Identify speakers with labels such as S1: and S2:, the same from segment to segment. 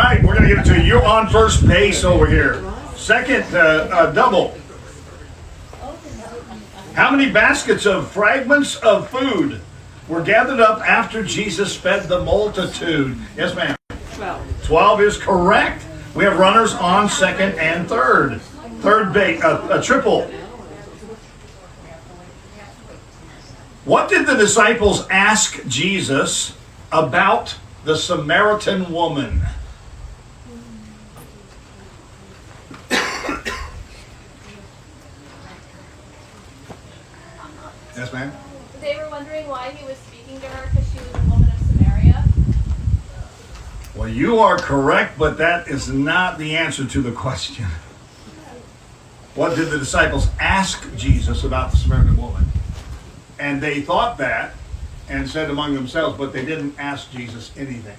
S1: right, we're going to give it to you. You're on first base over here. Second, double. How many baskets of fragments of food were gathered up after Jesus fed the multitude? Yes, ma'am.
S2: 12.
S1: 12 is correct. We have runners on second and third. Third base, a triple. What did the disciples ask Jesus about the Samaritan woman? Yes, ma'am?
S3: They were wondering why he was speaking to her because she was a woman of Samaria.
S1: Well, you are correct, but that is not the answer to the question. What did the disciples ask Jesus about the Samaritan woman? And they thought that and said among themselves, but they didn't ask Jesus anything.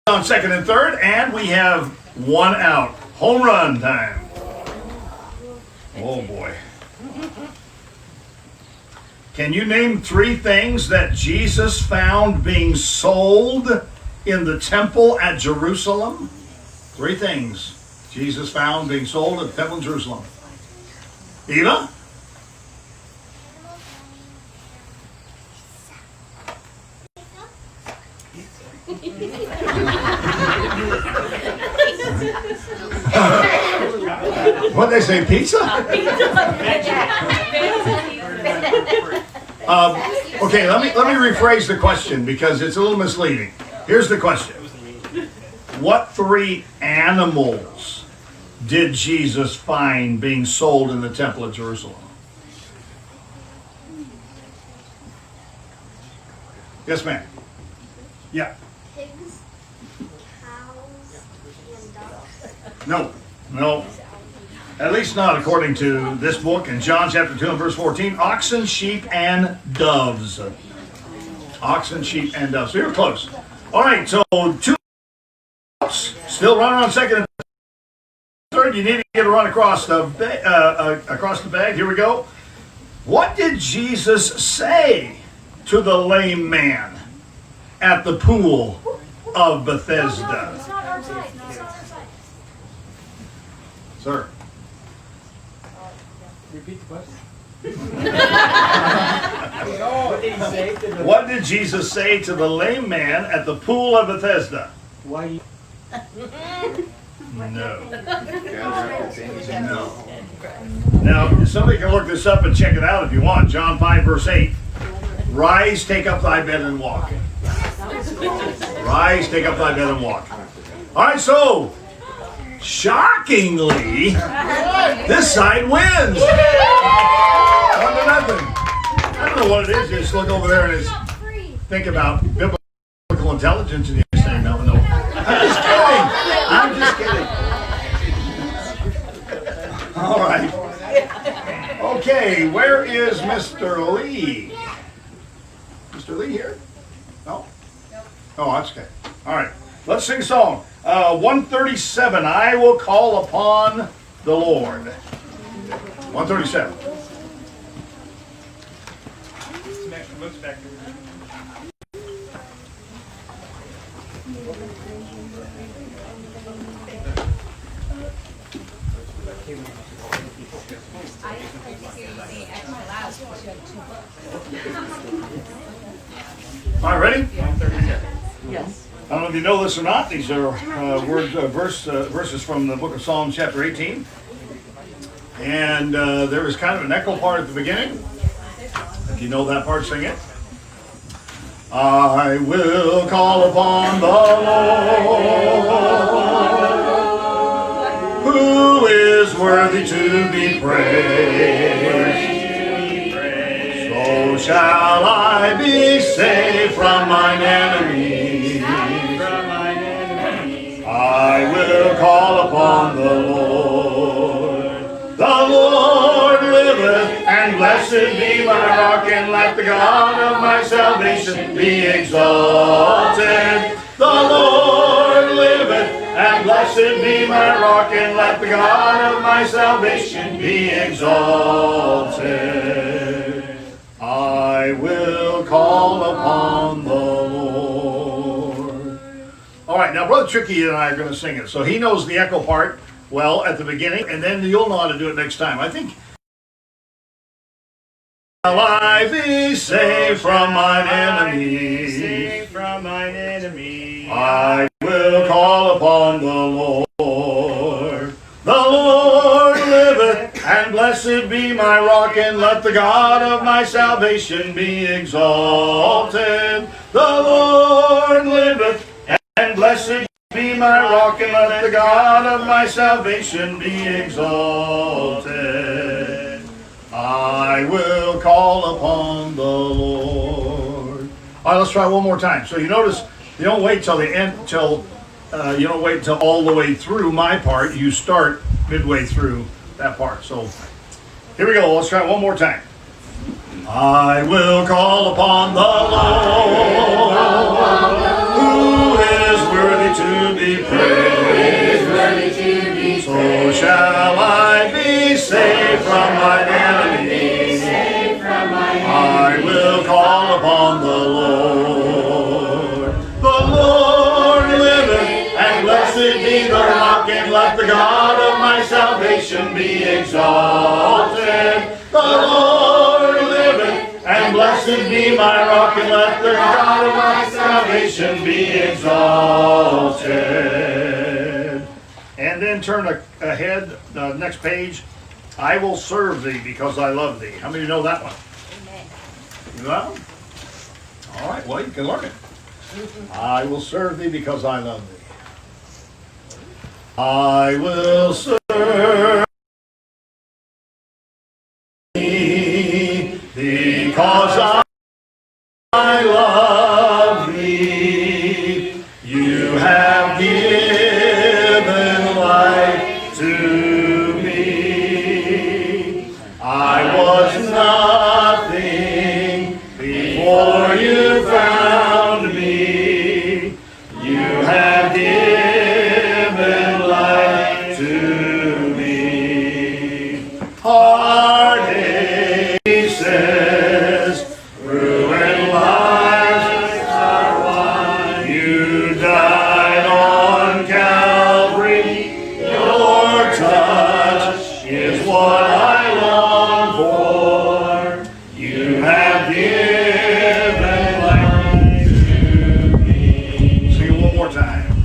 S1: On second and third, and we have one out. Home run time. Oh boy. Can you name three things that Jesus found being sold in the temple at Jerusalem? Three things Jesus found being sold at the temple in Jerusalem. Eva? What they say, pizza? Okay, let me rephrase the question because it's a little misleading. Here's the question. What three animals did Jesus find being sold in the temple of Jerusalem? Yes, ma'am. Yeah.
S4: Pigs, cows, and ducks.
S1: No. At least not according to this book in John chapter 2 and verse 14. Oxen, sheep, and doves. Oxen, sheep, and doves. So you're close. All right, so two outs. Still running on second and third. You need to get a run across the bag. Here we go. What did Jesus say to the lame man at the pool of Bethesda?
S3: It's not our side. It's not our side.
S1: Sir.
S5: Repeat the question.
S1: What did Jesus say to the lame man at the pool of Bethesda?
S5: Why you?
S1: No. Now, somebody can look this up and check it out if you want. John 5, verse 8. Rise, take up thy bed and walk. Rise, take up thy bed and walk. All right, so shockingly, this side wins. 1-0. I don't know what it is. You just look over there and it's, think about biblical intelligence and you're saying no. I'm just kidding. All right. Okay, where is Mr. Lee? Mr. Lee here? No? Oh, that's okay. All right. Let's sing a song. 137, I will call upon the Lord. 137.
S5: Some extra books back there.
S1: All right, ready?
S2: Yes.
S1: I don't know if you know this or not. These are verses from the book of Psalms, chapter 18. And there is kind of an echo part at the beginning. If you know that part, sing it. I will call upon the Lord, who is worthy to be praised. So shall I be saved from mine enemies. I will call upon the Lord. The Lord liveth, and blessed be my rock, and let the God of my salvation be exalted. The Lord liveth, and blessed be my rock, and let the God of my salvation be exalted. I will call upon the Lord. All right, now Brother Tricky and I are going to sing it. So he knows the echo part well at the beginning, and then you'll know how to do it next time. I think. Shall I be saved from mine enemies?
S5: Saved from mine enemies.
S1: I will call upon the Lord. The Lord liveth, and blessed be my rock, and let the God of my salvation be exalted. The Lord liveth, and blessed be my rock, and let the God of my salvation be exalted. I will call upon the Lord. All right, let's try one more time. So you notice you don't wait till the end, you don't wait till all the way through my part. You start midway through that part. So here we go. Let's try it one more time. I will call upon the Lord, who is worthy to be praised. So shall I be saved from my enemies. I will call upon the Lord. The Lord liveth, and blessed be the rock, and let the God of my salvation be exalted. The Lord liveth, and blessed be my rock, and let the God of my salvation be exalted. And then turn ahead, the next page. I will serve thee because I love thee. How many of you know that one? You know that one? All right, well, you can learn it. I will serve thee because I love thee. I will serve thee because I love thee. You have given life to me. I was nothing before you found me. You have given life to me. Heartache says, ruined lives are won. You died on Calvary. Your touch is what I long for. You have given life to me. Sing it one more time.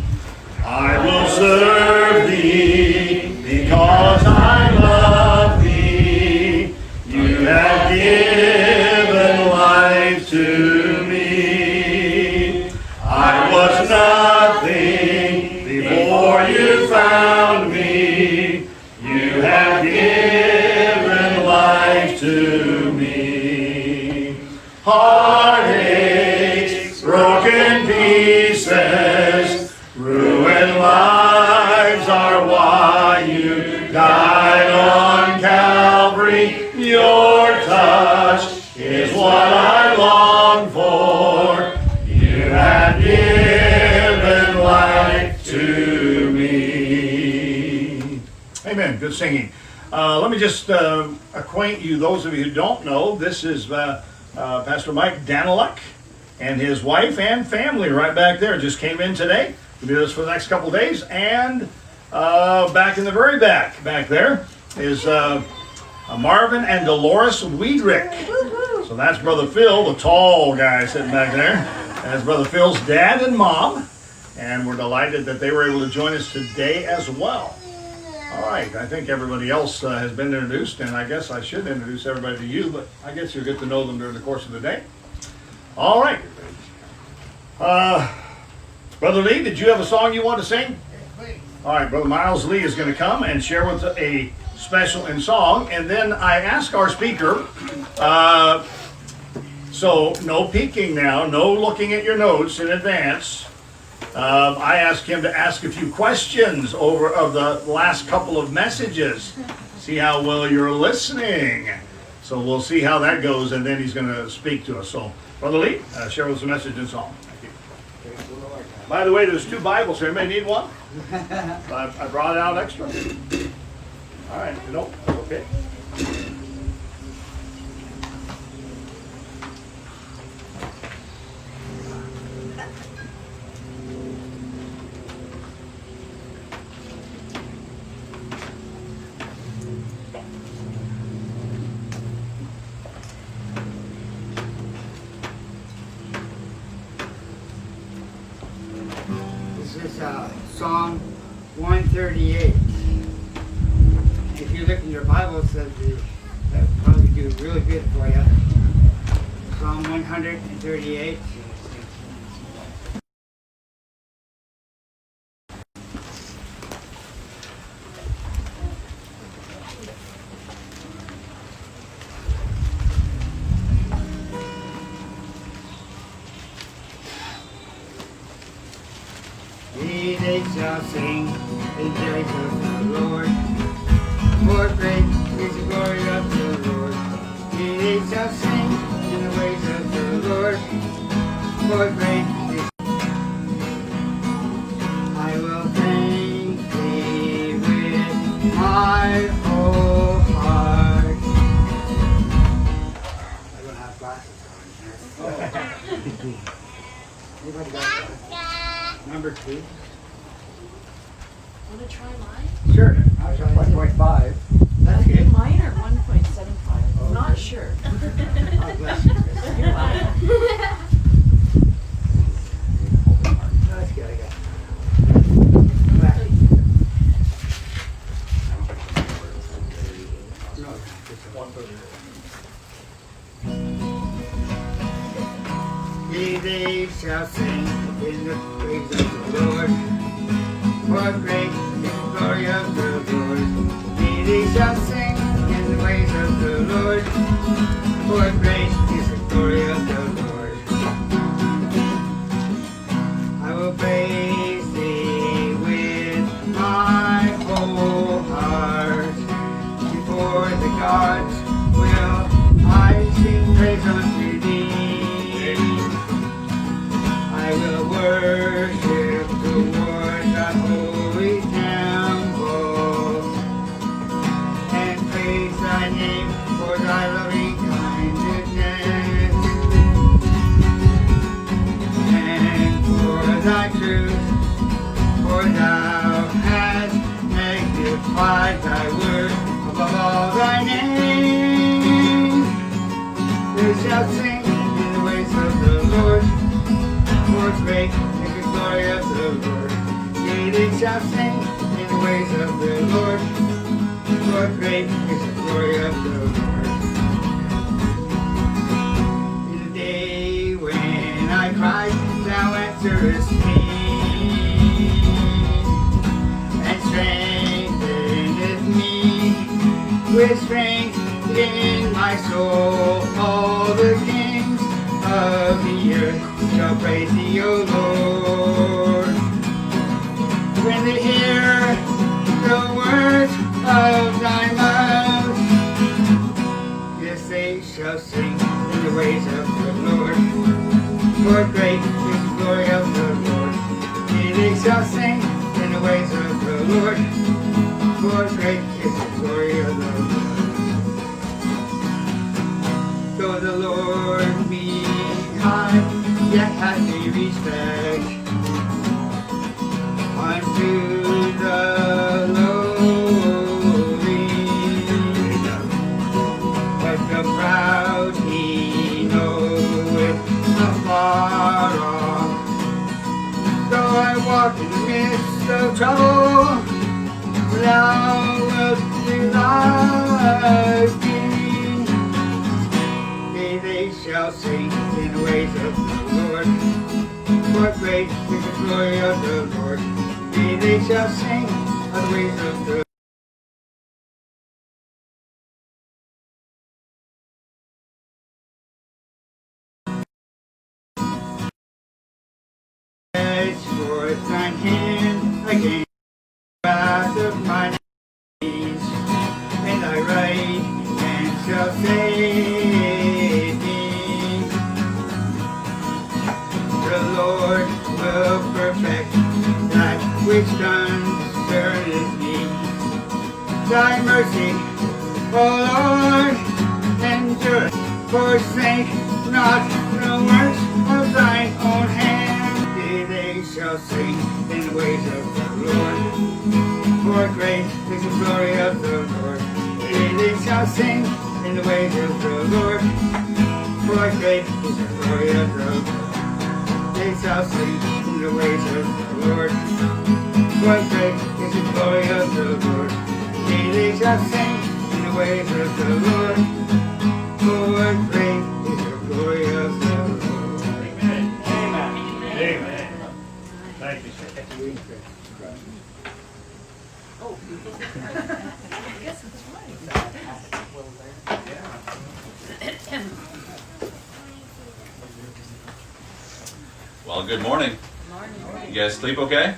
S1: I will serve thee because I love thee. You have given life to me. I was nothing before you found me. You have given life to me. Heartaches, broken pieces, ruined lives are why you died on Calvary. Your touch is what I long for. You have given life to me. Amen. Good singing. Let me just acquaint you, those of you who don't know, this is Pastor Mike Daniluk and his wife and family right back there. Just came in today. We'll do this for the next couple of days. And back in the very back there is Marvin and Dolores Weidrich. So that's Brother Phil, the tall guy sitting back there. That's Brother Phil's dad and mom. And we're delighted that they were able to join us today as well. All right, I think everybody else has been introduced, and I guess I should introduce everybody to you, but I guess you'll get to know them during the course of the day. All right. Brother Lee, did you have a song you want to sing? All right, Brother Miles Lee is going to come and share with us a special in song, and then I ask our speaker, so no peeking now, no looking at your notes in advance. I asked him to ask a few questions of the last couple of messages. See how well you're listening. So we'll see how that goes, and then he's going to speak to us. So, Brother Lee, share with us a message and song. Thank you. By the way, there's 2 Bibles here. Anybody need one? I brought out extra. All right. Nope. Okay.
S6: is Psalm 138. If you look in your Bible, it says that would probably do really good for you. Psalm 138. They shall sing in praise of the Lord. For great is the glory of the Lord. They shall sing in the ways of the Lord. For great is I will thank thee with my whole heart. I don't have glasses on. Anybody got glasses? Number 2.
S2: Want to try mine?
S6: Sure. I was on 1.5. That's good.
S2: Mine are 1.75. I'm not sure.
S6: God bless you, Chris.
S2: You're welcome.
S6: That's good. I got it. Back. No, just 1.5. They shall sing in the praise of the Lord. For great is the glory of the Lord. They shall sing in the ways of the Lord. For great is the glory of the Lord. I will praise thee with my whole heart. Before the gods will I sing praise unto thee. I will worship toward the holy temple and praise thy name for thy loving kindness and for thy truth, for thou hast magnified thy word above all thy name. They shall sing in the ways of the Lord. For great is the glory of the Lord. Yea, they shall sing in the ways of the Lord. For great is the glory of the Lord. In the day when I cried, thou answerest me, and strengtheneth me with strength in my soul. All the kings of the earth shall praise thee, O Lord. When they hear the words of thy mouth, yes, they shall sing in the ways of the Lord. For great is the glory of the Lord. Yea, they shall sing in the ways of the Lord. For great is the glory of the Lord. Though the Lord be high, yet hath he respect unto the lowly. But the proud he knoweth afar off. Though I walk in the midst of trouble, thou wilt revive me. They shall sing in the ways of the Lord. For great is the glory of the Lord. Yea, they shall sing of the ways of the Lord. Stretch forth thine hand against the wrath of mine enemies, and thy right hand shall save me. The Lord will perfect that which concerneth me. Thy mercy, O Lord, endureth. Forsake not the works of thine own hand. They shall sing in the ways of the Lord. For great is the glory of the Lord. They shall sing in the ways of the Lord. For great is the glory of the Lord. They shall sing in the ways of the Lord. What great is the glory of the Lord. Daily shall sing in the ways of the Lord. What great is the glory of the Lord.
S5: Amen. Amen. Amen. Thank you, sir.
S7: Well, good morning. You guys sleep okay?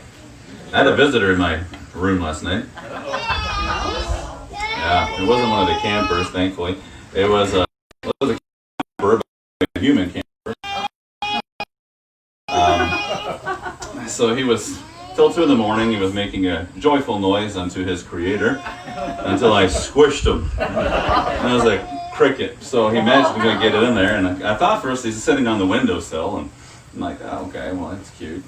S7: I had a visitor in my room last night. Yeah, it wasn't one of the campers, thankfully. It was a camper, a human camper. So he was, till 2 in the morning, he was making a joyful noise unto his creator until I squished him. And I was like, cricket. So he managed to get it in there, and I thought first he's sitting on the windowsill, and I'm like, oh, okay, well, that's cute.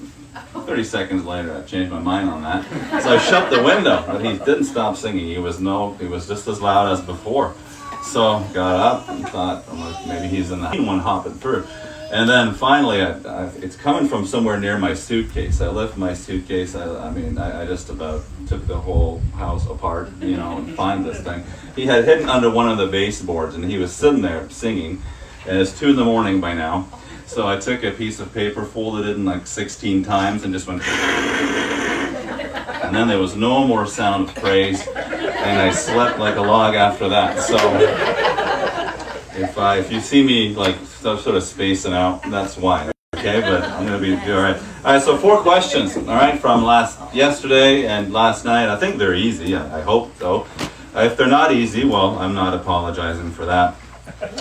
S7: 30 seconds later, I changed my mind on that. So I shut the window, but he didn't stop singing. He was just as loud as before. So got up and thought, oh, maybe he's in the one hopping through. And then finally, it's coming from somewhere near my suitcase. I left my suitcase. I just about took the whole house apart, and find this thing. He had hidden under one of the baseboards, and he was sitting there singing. And it's 2 in the morning by now. So I took a piece of paper, folded it in like 16 times, and just went. And then there was no more sound of praise, and I slept like a log after that. So if you see me like sort of spacing out, that's why. Okay, but I'm gonna be all right. All right, so 4 questions. All right, from yesterday and last night. I think they're easy. I hope so. If they're not easy, well, I'm not apologizing for that.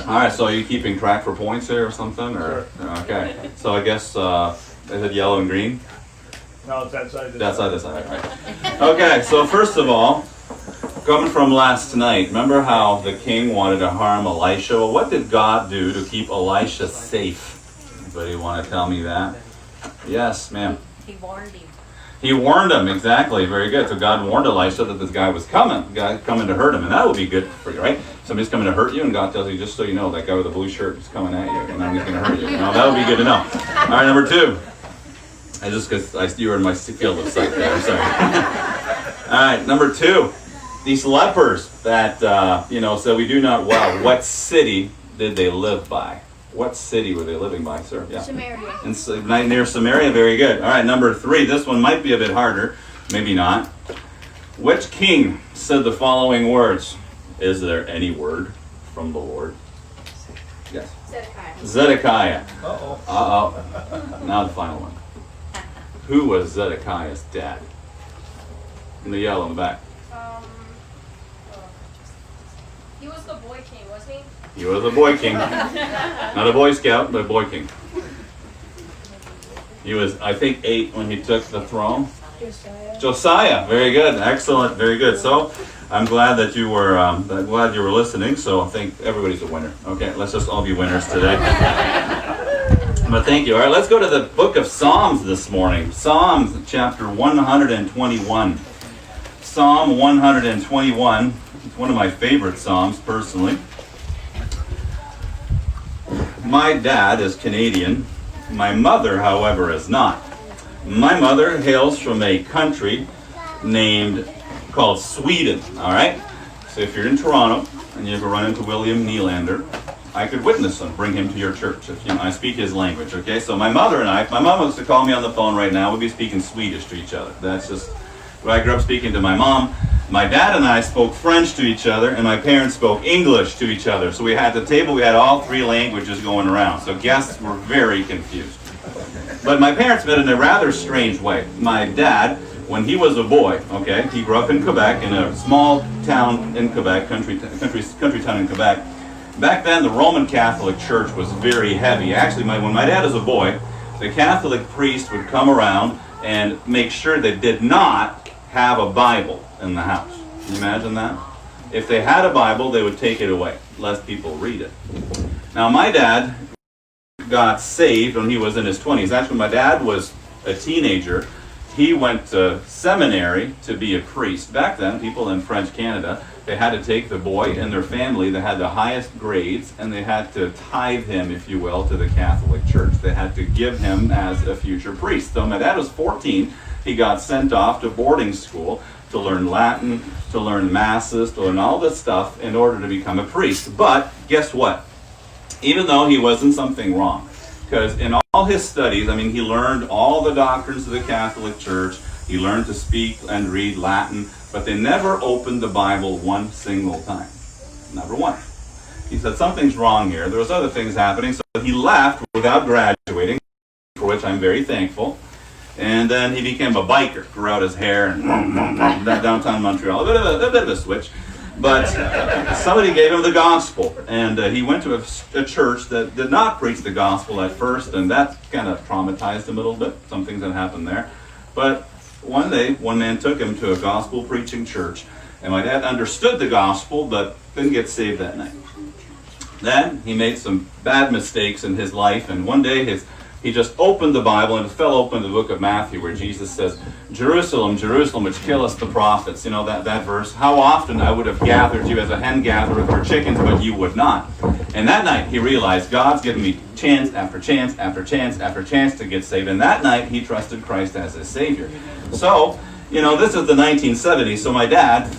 S7: All right, so are you keeping track for points here or something? Or okay, so I guess is it yellow and green?
S5: No, it's that side.
S7: That side, this side, right? Okay, so first of all, coming from last night, remember how the king wanted to harm Elisha? Well, what did God do to keep Elisha safe? Anybody want to tell me that? Yes, ma'am.
S2: He warned him.
S7: He warned him, exactly. Very good. So God warned Elisha that this guy was coming to hurt him, and that would be good for you, right? Somebody's coming to hurt you, and God tells you, just so you know, that guy with the blue shirt is coming at you, and then he's going to hurt you. No, that would be good to know. All right, number 2. Because you were in my field of sight there. I'm sorry. All right, number 2. These lepers that said we do not. Wow, what city did they live by? What city were they living by, sir? Yeah.
S3: Samaria.
S7: Near Samaria, very good. All right, number 3. This one might be a bit harder, maybe not. Which king said the following words? Is there any word from the Lord? Yes. Zedekiah.
S5: Uh-oh.
S7: Uh-oh. Now the final one. Who was Zedekiah's dad? In the yellow in the back.
S3: He was the boy king, wasn't he?
S7: He was a boy king. Not a Boy Scout, but a boy king. He was, I think, 8 when he took the throne. Josiah. Very good. Excellent. Very good. So I'm glad that you were listening. So I think everybody's a winner. Okay, let's just all be winners today. But thank you. All right, let's go to the book of Psalms this morning. Psalms chapter 121. Psalm 121. It's one of my favorite psalms personally. My dad is Canadian. My mother, however, is not. My mother hails from a country called Sweden, all right? So if you're in Toronto and you ever run into William Nylander, I could witness him, bring him to your church. I speak his language, okay? So my mother and my mom wants to call me on the phone right now. We'd be speaking Swedish to each other. That's just where I grew up speaking to my mom. My dad and I spoke French to each other, and my parents spoke English to each other. So we had the table, we had all 3 languages going around. So guests were very confused. But my parents met in a rather strange way. My dad, when he was a boy, okay, he grew up in Quebec, in a small town in Quebec, country town in Quebec. Back then, the Roman Catholic Church was very heavy. Actually, when my dad was a boy, the Catholic priest would come around and make sure they did not have a Bible in the house. Can you imagine that? If they had a Bible, they would take it away, lest people read it. Now, my dad got saved when he was in his 20s. Actually, when my dad was a teenager, he went to seminary to be a priest. Back then, people in French Canada, they had to take the boy and their family that had the highest grades, and they had to tithe him, if you will, to the Catholic Church. They had to give him as a future priest. So my dad was 14. He got sent off to boarding school to learn Latin, to learn masses, to learn all this stuff in order to become a priest. But guess what? Even though he wasn't something wrong, because in all his studies, I mean, he learned all the doctrines of the Catholic Church. He learned to speak and read Latin, but they never opened the Bible one single time. Never one. He said, something's wrong here. There was other things happening, so he left without graduating, for which I'm very thankful. And then he became a biker, grew out his hair, and that downtown Montreal. A bit of a switch. But somebody gave him the gospel, and he went to a church that did not preach the gospel at first, and that kind of traumatized him a little bit, some things that happened there. But one day, one man took him to a gospel-preaching church, and my dad understood the gospel, but didn't get saved that night. Then he made some bad mistakes in his life, and one day he just opened the Bible and it fell open to the book of Matthew, where Jesus says, Jerusalem, Jerusalem, which killeth the prophets. You know that verse. How often I would have gathered you as a hen gathereth her chickens, but you would not. And that night he realized God's given me chance after chance after chance after chance to get saved. And that night he trusted Christ as his Savior. So, you know, this is the 1970s, so my dad's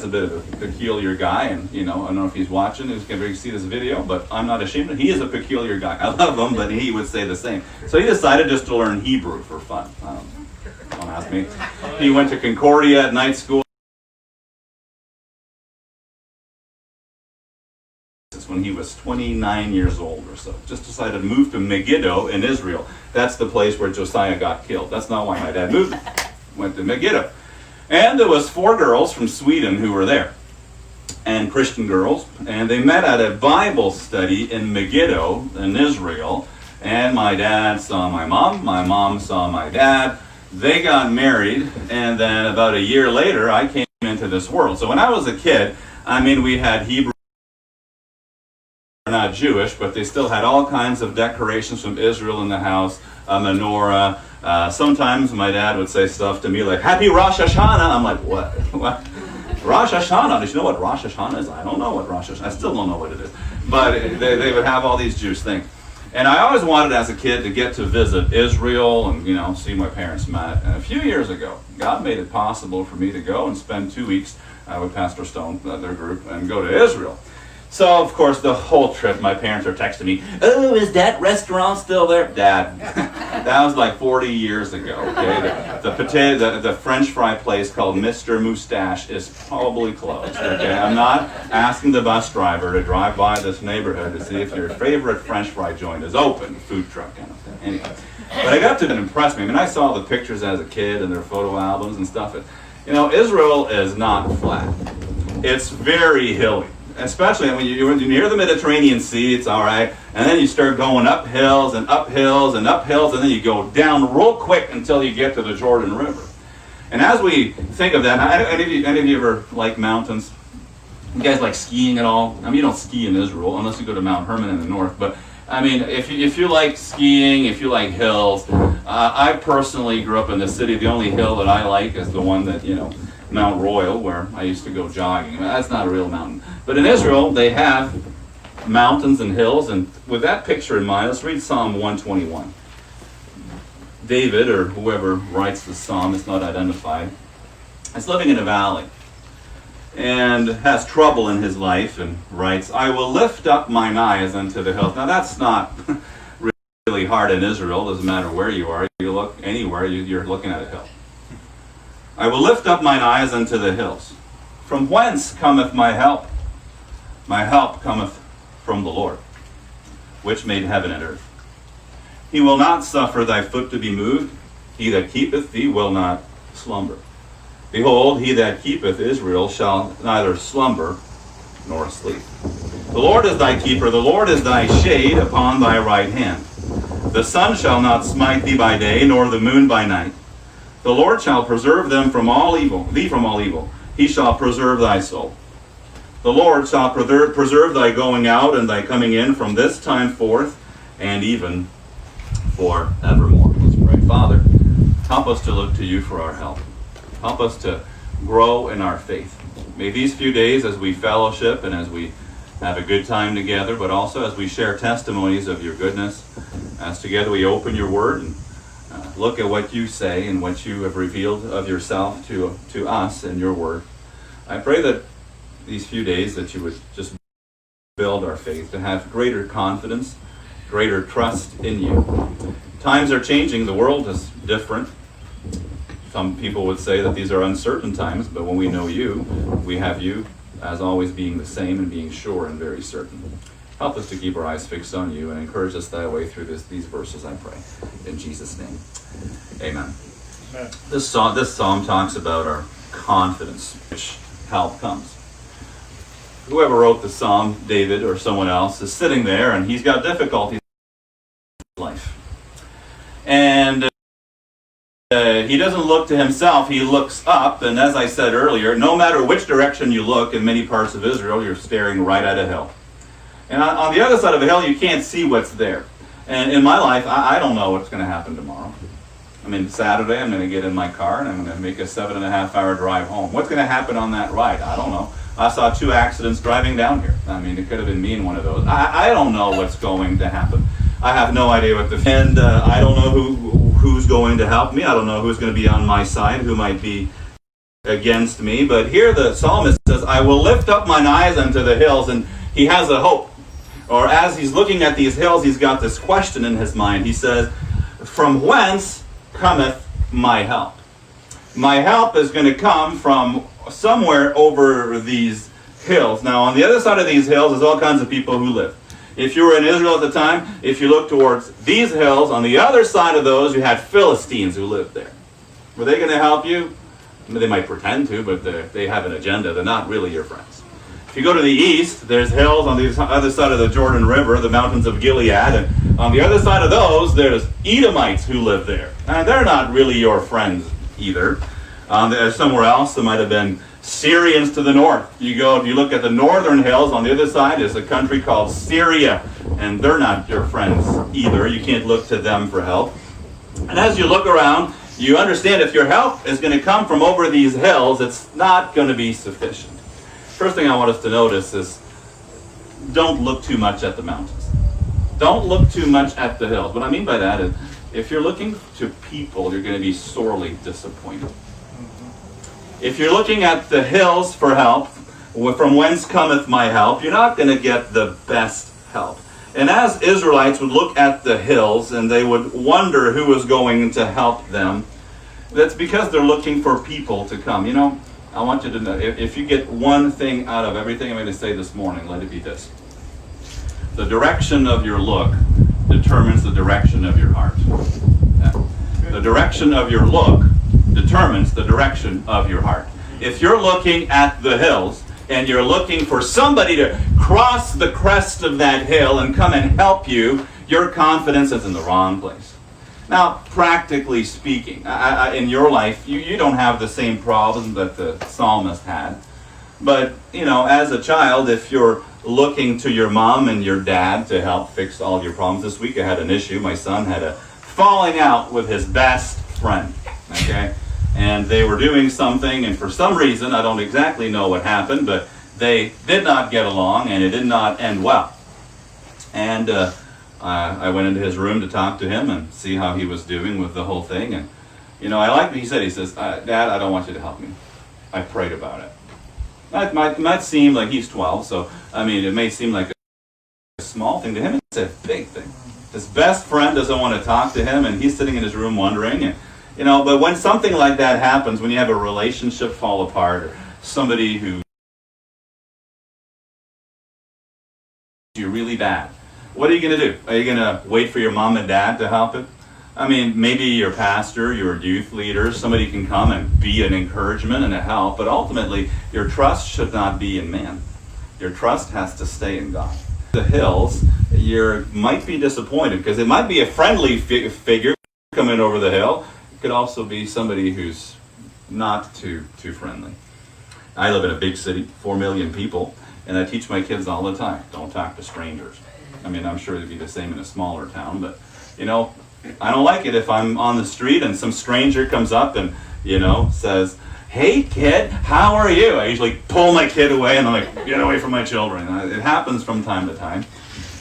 S7: a bit of a peculiar guy, and, you know, I don't know if he's watching, he's going to see this video, but I'm not ashamed of it. He is a peculiar guy. I love him, but he would say the same. So he decided just to learn Hebrew for fun. Don't ask me. He went to Concordia at night school. When he was 29 years old or so. Just decided to move to Megiddo in Israel. That's the place where Josiah got killed. That's not why my dad moved. Went to Megiddo. And there was 4 girls from Sweden who were there. And Christian girls. And they met at a Bible study in Megiddo in Israel. And my dad saw my mom saw my dad. They got married. And then about a year later, I came into this world. So when I was a kid, I mean, we had Hebrew. Not Jewish, but they still had all kinds of decorations from Israel in the house, a menorah. Sometimes my dad would say stuff to me like, Happy Rosh Hashanah. I'm like, what? Rosh Hashanah? Did you know what Rosh Hashanah is? I don't know what Rosh Hashanah is. I still don't know what it is. But they would have all these Jewish things. And I always wanted as a kid to get to visit Israel and, you know, see my parents met. And a few years ago, God made it possible for me to go and spend 2 weeks with Pastor Stone, their group, and go to Israel. So, of course, the whole trip, my parents are texting me, oh, is that restaurant still there? Dad, that was like 40 years ago, okay? The French fry place called Mr. Moustache is probably closed, okay? I'm not asking the bus driver to drive by this neighborhood to see if your favorite French fry joint is open, food truck kind of thing. Anyway, but I got to impress me. I mean, I saw the pictures as a kid and their photo albums and stuff. And, you know, Israel is not flat. It's very hilly. Especially when you're near the Mediterranean Sea, it's all right. And then you start going up hills and up hills and up hills, and then you go down real quick until you get to the Jordan River. And as we think of that, any of you ever like mountains? You guys like skiing at all? I mean, you don't ski in Israel unless you go to Mount Hermon in the north. But I mean, if you like skiing, if you like hills, I personally grew up in the city. The only hill that I like is the one that, you know, Mount Royal, where I used to go jogging. I mean, that's not a real mountain. But in Israel, they have mountains and hills. And with that picture in mind, let's read Psalm 121. David, or whoever writes the psalm, is not identified, is living in a valley and has trouble in his life and writes, I will lift up mine eyes unto the hills. Now that's not really hard in Israel. Doesn't matter where you are. You look anywhere, you're looking at a hill. I will lift up mine eyes unto the hills. From whence cometh my help? My help cometh from the Lord, which made heaven and earth. He will not suffer thy foot to be moved. He that keepeth thee will not slumber. Behold, he that keepeth Israel shall neither slumber nor sleep. The Lord is thy keeper. The Lord is thy shade upon thy right hand. The sun shall not smite thee by day, nor the moon by night. The Lord shall preserve them from all evil, thee from all evil. He shall preserve thy soul. The Lord shall preserve thy going out and thy coming in from this time forth and even forevermore. Let's pray. Father, Help us to look to you for our help. Help us to grow in our faith. May these few days as we fellowship and as we have a good time together, but also as we share testimonies of your goodness, as together we open your word and look at what you say and what you have revealed of yourself to us in your word. I pray that these few days that you would just build our faith, to have greater confidence, greater trust in you. Times are changing. The world is different. Some people would say that these are uncertain times, but when we know you, we have you as always being the same and being sure and very certain. Help us to keep our eyes fixed on you and encourage us that way through these verses, I pray. In Jesus' name, amen.
S5: Amen.
S7: This psalm talks about our confidence, which help comes. Whoever wrote the psalm, David or someone else, is sitting there and he's got difficulties in life. And he doesn't look to himself, he looks up, and as I said earlier, no matter which direction you look in many parts of Israel, you're staring right at a hill. And on the other side of the hill, you can't see what's there. And in my life, I don't know what's going to happen tomorrow. I mean, Saturday, I'm going to get in my car and I'm going to make a 7.5-hour drive home. What's going to happen on that ride? I don't know. I saw 2 accidents driving down here. I mean, it could have been me in one of those. I don't know what's going to happen. I have no idea what and I don't know who's going to help me. I don't know who's going to be on my side, who might be against me. But here the psalmist says, I will lift up mine eyes unto the hills, and he has a hope. Or as he's looking at these hills, he's got this question in his mind. He says, from whence cometh my help? My help is going to come from somewhere over these hills. Now, on the other side of these hills is all kinds of people who live. If you were in Israel at the time, if you look towards these hills, on the other side of those, you had Philistines who lived there. Were they going to help you? I mean, they might pretend to, but they have an agenda. They're not really your friends. If you go to the east, there's hills on the other side of the Jordan River, the mountains of Gilead, and on the other side of those, there's Edomites who live there. And they're not really your friends either. There's somewhere else, there might have been Syrians to the north. If you look at the northern hills, on the other side is a country called Syria, and they're not your friends either. You can't look to them for help. And as you look around, you understand if your help is going to come from over these hills, it's not going to be sufficient. First thing I want us to notice is don't look too much at the mountains. Don't look too much at the hills. What I mean by that is if you're looking to people, you're going to be sorely disappointed. If you're looking at the hills for help, from whence cometh my help, you're not going to get the best help. And as Israelites would look at the hills and they would wonder who was going to help them, that's because they're looking for people to come. You know, I want you to know, if you get one thing out of everything I'm going to say this morning, let it be this. The direction of your look determines the direction of your heart. Yeah. The direction of your look determines the direction of your heart. If you're looking at the hills and you're looking for somebody to cross the crest of that hill and come and help you, your confidence is in the wrong place. Now, practically speaking, in your life, you don't have the same problems that the psalmist had. But, you know, as a child, if you're looking to your mom and your dad to help fix all of your problems, this week I had an issue. My son had a falling out with his best friend, okay? And they were doing something, and for some reason, I don't exactly know what happened, but they did not get along, and it did not end well. And I went into his room to talk to him and see how he was doing with the whole thing. And, you know, I like what he said. He says, Dad, I don't want you to help me. I prayed about it. It might seem like he's 12, so, I mean, it may seem like a small thing to him. It's a big thing. His best friend doesn't want to talk to him, and he's sitting in his room wondering. And, you know, but when something like that happens, when you have a relationship fall apart, or somebody who you're really bad, what are you going to do? Are you going to wait for your mom and dad to help it? I mean, maybe your pastor, your youth leader, somebody can come and be an encouragement and a help, but ultimately, your trust should not be in man. Your trust has to stay in God. The hills, you might be disappointed, because it might be a friendly figure coming over the hill. It could also be somebody who's not too friendly. I live in a big city, 4 million people, and I teach my kids all the time, don't talk to strangers. I mean, I'm sure it'd be the same in a smaller town, but, you know, I don't like it if I'm on the street and some stranger comes up and, says, "Hey kid, how are you?" I usually pull my kid away and I'm like, "Get away from my children." It happens from time to time.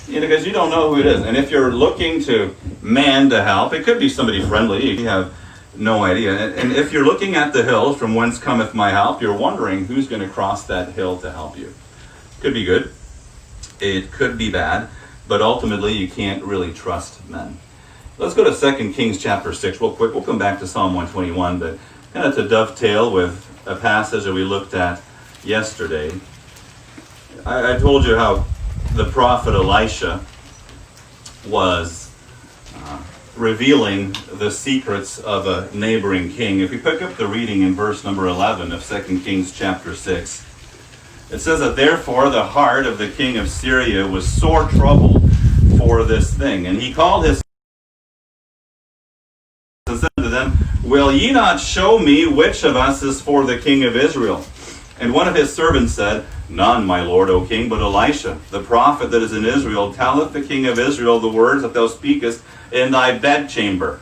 S7: Because you don't know who it is. And if you're looking to man to help, it could be somebody friendly. You have no idea. And if you're looking at the hills from whence cometh my help, you're wondering who's going to cross that hill to help you. Could be good. It could be bad. But ultimately, you can't really trust men. Let's go to 2 Kings chapter 6 real quick. We'll come back to Psalm 121, but kind of to dovetail with a passage that we looked at yesterday. I told you how the prophet Elisha was revealing the secrets of a neighboring king. If we pick up the reading in verse number 11 of 2 Kings chapter 6, it says that therefore the heart of the king of Syria was sore troubled for this thing. And he called his and said to them, "Will ye not show me which of us is for the king of Israel?" And one of his servants said, "None, my lord, O king, but Elisha, the prophet that is in Israel, telleth the king of Israel the words that thou speakest in thy bedchamber."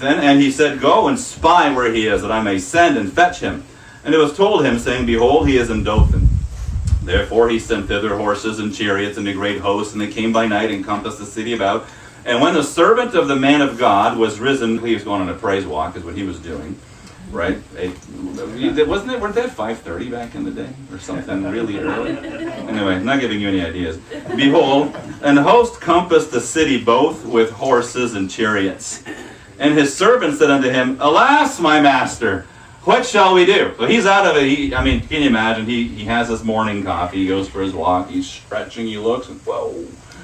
S7: And he said, "Go and spy where he is, that I may send and fetch him." And it was told him, saying, "Behold, he is in Dothan." Therefore he sent thither horses and chariots and a great host, and they came by night and compassed the city about. And when the servant of the man of God was risen, he was going on a praise walk, is what he was doing, right? Weren't they at 5:30 back in the day, or something really early? Anyway, I'm not giving you any ideas. Behold, an host compassed the city both with horses and chariots. And his servant said unto him, "Alas, my master, what shall we do?" So he's out of it. Can you imagine? He has his morning coffee. He goes for his walk. He's stretching. He looks and whoa.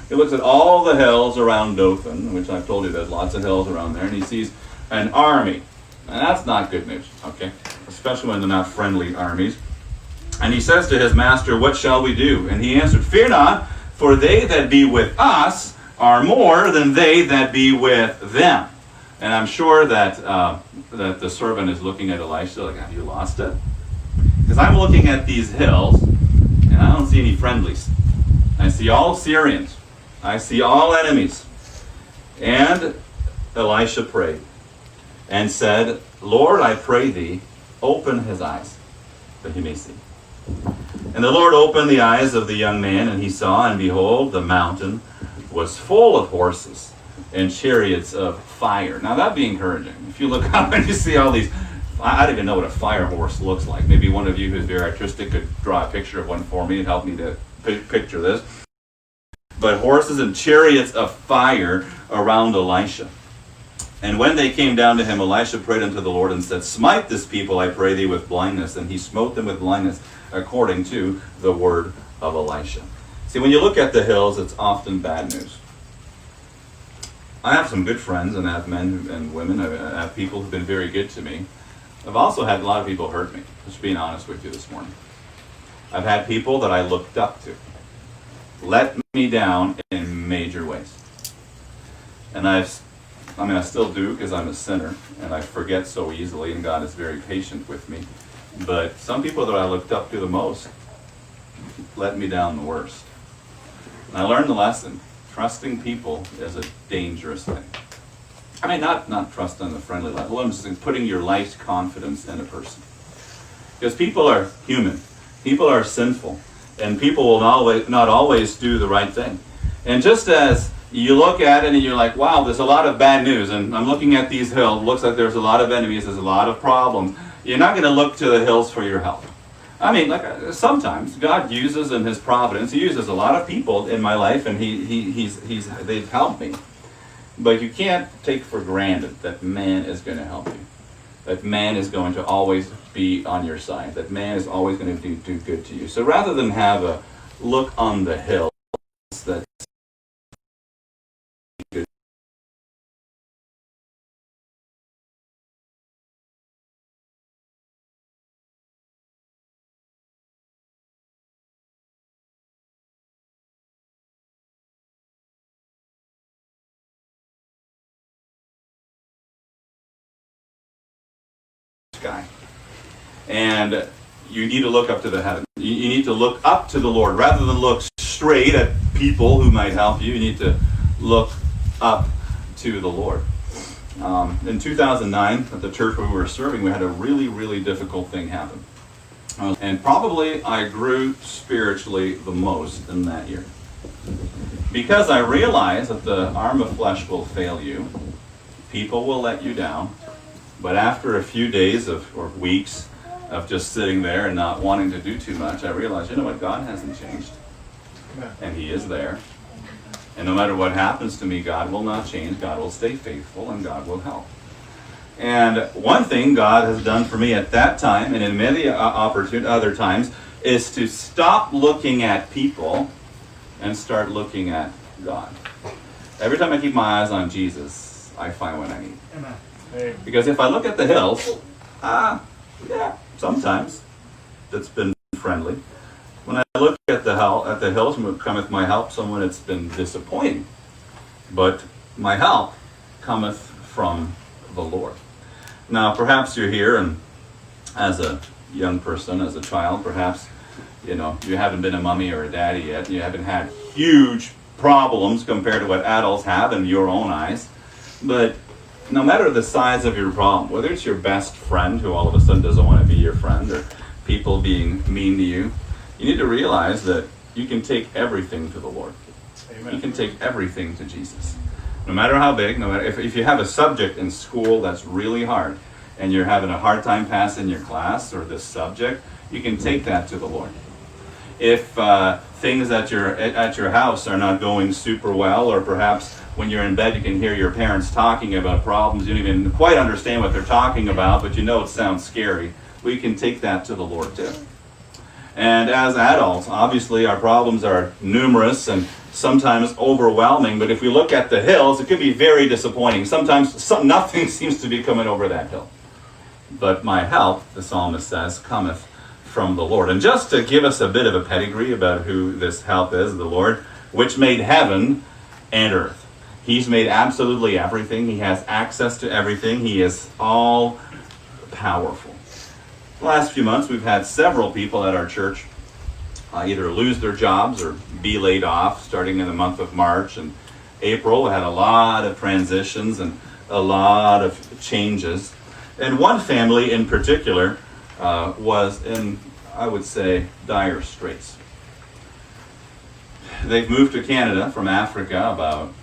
S7: He looks at all the hills around Dothan, which I've told you there's lots of hills around there, and he sees an army. And that's not good news, okay? Especially when they're not friendly armies. And he says to his master, "What shall we do?" And he answered, "Fear not, for they that be with us are more than they that be with them." And I'm sure that that the servant is looking at Elisha like, "Have you lost it?" Because I'm looking at these hills, and I don't see any friendlies. I see all Syrians. I see all enemies. And Elisha prayed and said, "Lord, I pray thee, open his eyes, that he may see." And the Lord opened the eyes of the young man, and he saw, and behold, the mountain was full of horses and chariots of fire. Now that'd be encouraging. If you look up and you see all these, I don't even know what a fire horse looks like. Maybe one of you who's very artistic could draw a picture of one for me and help me to picture this. But horses and chariots of fire around Elisha. And when they came down to him, Elisha prayed unto the Lord and said, "Smite this people, I pray thee, with blindness." And he smote them with blindness according to the word of Elisha. See, when you look at the hills, it's often bad news. I have some good friends, and I have men and women. I have people who've been very good to me. I've also had a lot of people hurt me, just being honest with you this morning. I've had people that I looked up to let me down in major ways. And I still do, because I'm a sinner, and I forget so easily, and God is very patient with me. But some people that I looked up to the most let me down the worst. And I learned the lesson. Trusting people is a dangerous thing. I mean, not trust on the friendly level. I'm just saying putting your life's confidence in a person. Because people are human. People are sinful. And people will not always do the right thing. And just as you look at it and you're like, wow, there's a lot of bad news, and I'm looking at these hills, looks like there's a lot of enemies, there's a lot of problems, you're not going to look to the hills for your help. I mean, sometimes God uses in his providence, he uses a lot of people in my life, and they've helped me. But you can't take for granted that man is going to help you. That man is going to always be on your side. That man is always going to do good to you. So rather than have a look on the hills that's good, guy. And you need to look up to the heaven. You need to look up to the Lord rather than look straight at people who might help you. You need to look up to the Lord. In 2009, at the church where we were serving, we had a really, really difficult thing happen. And probably I grew spiritually the most in that year. Because I realized that the arm of flesh will fail you, people will let you down, but after a few days or weeks of just sitting there and not wanting to do too much, I realized, you know what, God hasn't changed. And He is there. And no matter what happens to me, God will not change, God will stay faithful, and God will help. And one thing God has done for me at that time, and in many other times, is to stop looking at people and start looking at God. Every time I keep my eyes on Jesus, I find what I need.
S5: Amen.
S7: Because if I look at the hills, yeah, sometimes that's been friendly. When I look at the hills, from what cometh my help, someone it's been disappointing. But my help cometh from the Lord. Now, perhaps you're here, and as a young person, as a child, perhaps you haven't been a mommy or a daddy yet, and you haven't had huge problems compared to what adults have in your own eyes. But no matter the size of your problem, whether it's your best friend who all of a sudden doesn't want to be your friend, or people being mean to you, you need to realize that you can take everything to the Lord.
S5: Amen.
S7: You can take everything to Jesus. No matter how big, no matter if you have a subject in school that's really hard, and you're having a hard time passing your class or this subject, you can take that to the Lord. If things at your house are not going super well, or perhaps when you're in bed you can hear your parents talking about problems, you don't even quite understand what they're talking about, but you know it sounds scary, we can take that to the Lord too. And as adults, obviously our problems are numerous and sometimes overwhelming, but if we look at the hills, it could be very disappointing. Sometimes nothing seems to be coming over that hill. But my help, the psalmist says, cometh from the Lord. And just to give us a bit of a pedigree about who this help is, the Lord, which made heaven and earth. He's made absolutely everything. He has access to everything. He is all powerful. The last few months, we've had several people at our church either lose their jobs or be laid off, starting in the month of March and April. We had a lot of transitions and a lot of changes. And one family in particular was in, I would say, dire straits. They've moved to Canada from Africa about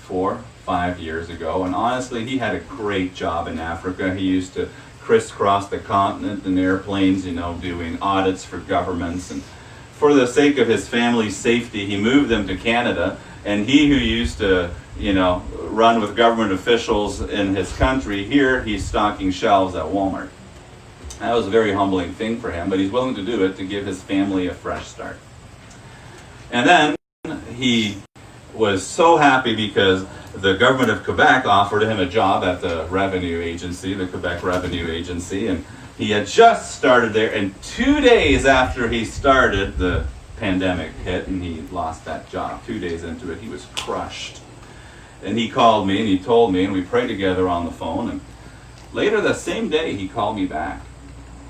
S7: 4 or 5 years ago, and honestly, he had a great job in Africa. He used to crisscross the continent in airplanes, doing audits for governments, and for the sake of his family's safety, he moved them to Canada, and he who used to, run with government officials in his country, here he's stocking shelves at Walmart. That was a very humbling thing for him, but he's willing to do it to give his family a fresh start. And then he was so happy because the government of Quebec offered him a job at the revenue agency, the Quebec Revenue Agency, and he had just started there, and 2 days after he started, the pandemic hit and he lost that job. 2 days into it, he was crushed. And he called me and he told me, and we prayed together on the phone, and later the same day he called me back.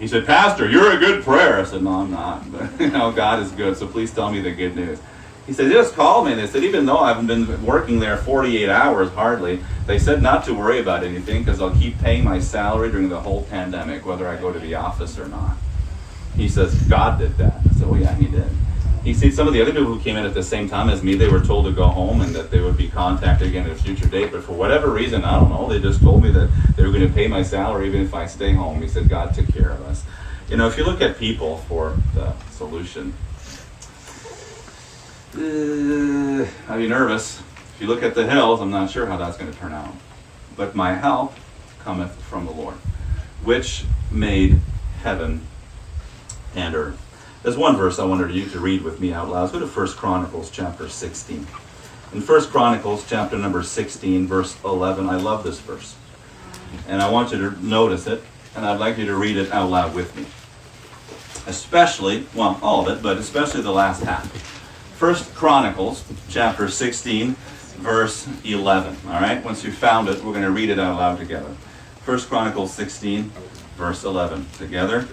S7: He said, "Pastor, you're a good prayer." I said, "No, I'm not, but God is good, so please tell me the good news." He said, "They just called me and they said, even though I haven't been working there 48 hours hardly, they said not to worry about anything because I'll keep paying my salary during the whole pandemic, whether I go to the office or not." He says, "God did that." I said, "Well, yeah, He did." He said some of the other people who came in at the same time as me, they were told to go home and that they would be contacted again at a future date. But for whatever reason, I don't know, they just told me that they were going to pay my salary even if I stay home. He said, God took care of us. If you look at people for the solution, I'd be nervous. If you look at the hills, I'm not sure how that's going to turn out. But my help cometh from the Lord, which made heaven and earth. There's one verse I wanted you to read with me out loud. Let's go to 1 Chronicles chapter 16. In 1 Chronicles chapter number 16, verse 11, I love this verse. And I want you to notice it, and I'd like you to read it out loud with me. Especially, well, all of it, but especially the last half. 1 Chronicles chapter 16, verse 11. All right? Once you've found it, we're going to read it out loud together. 1 Chronicles 16, verse 11. Together.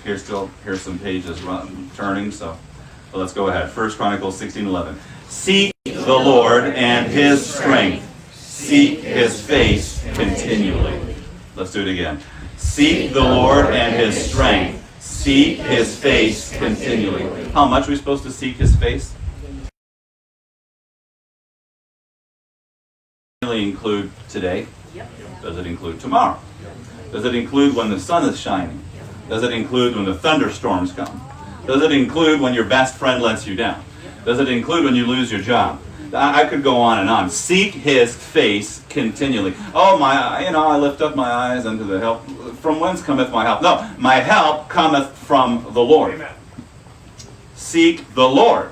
S7: Here's some pages turning, so let's go ahead. 1 Chronicles 16:11. Seek the Lord and His strength. seek his face continually. Let's do it again. Seek the Lord and his strength. Seek his face continually. How much are we supposed to seek his face? Does it include today? Does it include tomorrow? Does it include when the sun is shining? Does it include when the thunderstorms come? Does it include when your best friend lets you down? Does it include when you lose your job? I could go on and on. Seek his face continually. Oh, I lift up my eyes unto the help. From whence cometh my help? No, my help cometh from the Lord.
S5: Amen.
S7: Seek the Lord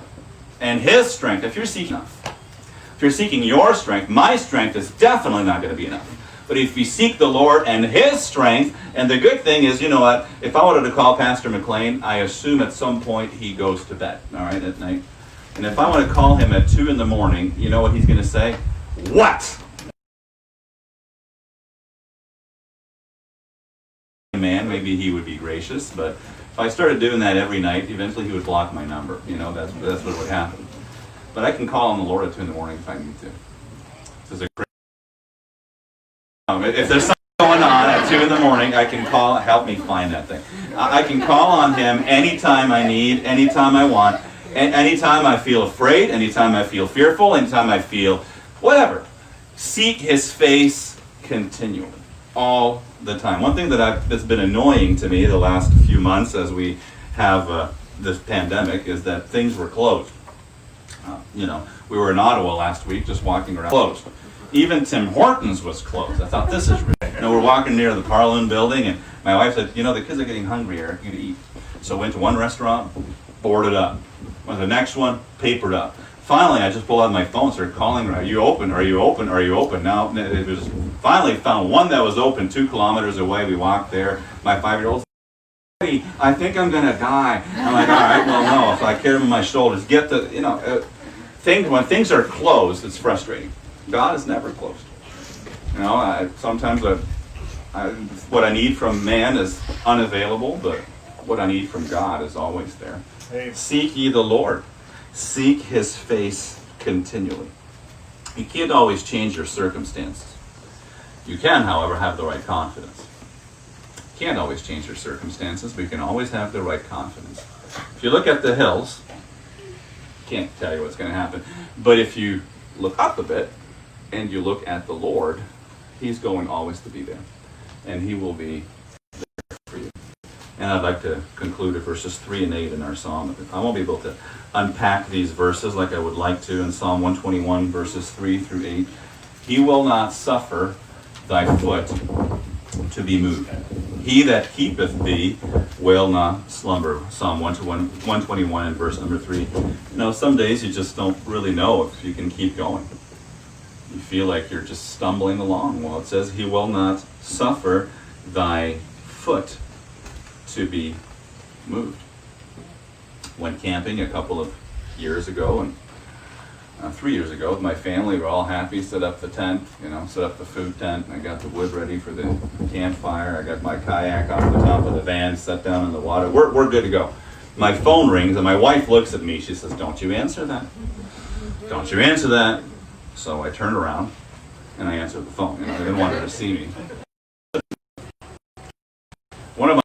S7: and his strength. If you're seeking your strength, my strength is definitely not going to be enough. But if you seek the Lord and his strength, and the good thing is, you know what, if I wanted to call Pastor McLean, I assume at some point he goes to bed, all right, at night. And if I want to call him at 2 in the morning, you know what he's going to say? What? Man, maybe he would be gracious, but if I started doing that every night, eventually he would block my number. You know, that's what would happen. But I can call on the Lord at 2 in the morning if I need to. This is a great. If there's something going on at 2 in the morning, I can call. Help me find that thing. I can call on him anytime I need, anytime I want, and anytime I feel afraid, anytime I feel fearful, anytime I feel whatever. Seek his face continually, all the time. One thing that's been annoying to me the last few months as we have this pandemic is that things were closed. We were in Ottawa last week, just walking around. Closed. Even Tim Hortons was closed. I thought, this is ridiculous. We're walking near the Parliament building, and my wife said, the kids are getting hungry, Eric, you to eat. So went to one restaurant, boarded up. Went to the next one, papered up. Finally, I just pulled out my phone, started calling her, are you open, are you open, are you open? Now, it was finally found one that was open 2 kilometers away. We walked there. My 5-year-old said, I think I'm going to die. I'm like, all right, well, no, if I carry him on my shoulders, when things are closed, it's frustrating. God is never closed. Sometimes what I need from man is unavailable, but what I need from God is always there.
S5: Amen.
S7: Seek ye the Lord. Seek his face continually. You can't always change your circumstances. You can, however, have the right confidence. You can't always change your circumstances, but you can always have the right confidence. If you look at the hills, can't tell you what's going to happen. But if you look up a bit and you look at the Lord, he's going always to be there. And he will be there for you. And I'd like to conclude at verses 3 and 8 in our psalm. I won't be able to unpack these verses like I would like to in Psalm 121, verses 3 through 8. He will not suffer thy foot to be moved. He that keepeth thee will not slumber. Psalm 121 and verse number 3. Some days you just don't really know if you can keep going. You feel like you're just stumbling along. Well, it says he will not suffer thy foot to be moved. Went camping a couple of years ago, and 3 years ago with my family. We're all happy, set up the tent, set up the food tent. I got the wood ready for the campfire. I got my kayak off the top of the van, set down in the water. We're good to go. My phone rings and my wife looks at me. She says, don't you answer that. Don't you answer that. So I turned around and I answered the phone. I didn't want her to see me. One of my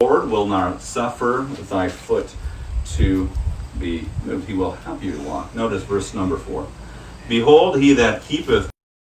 S7: Lord will not suffer thy foot to be moved. He will help you to walk. Notice verse number 4. Behold, he that keepeth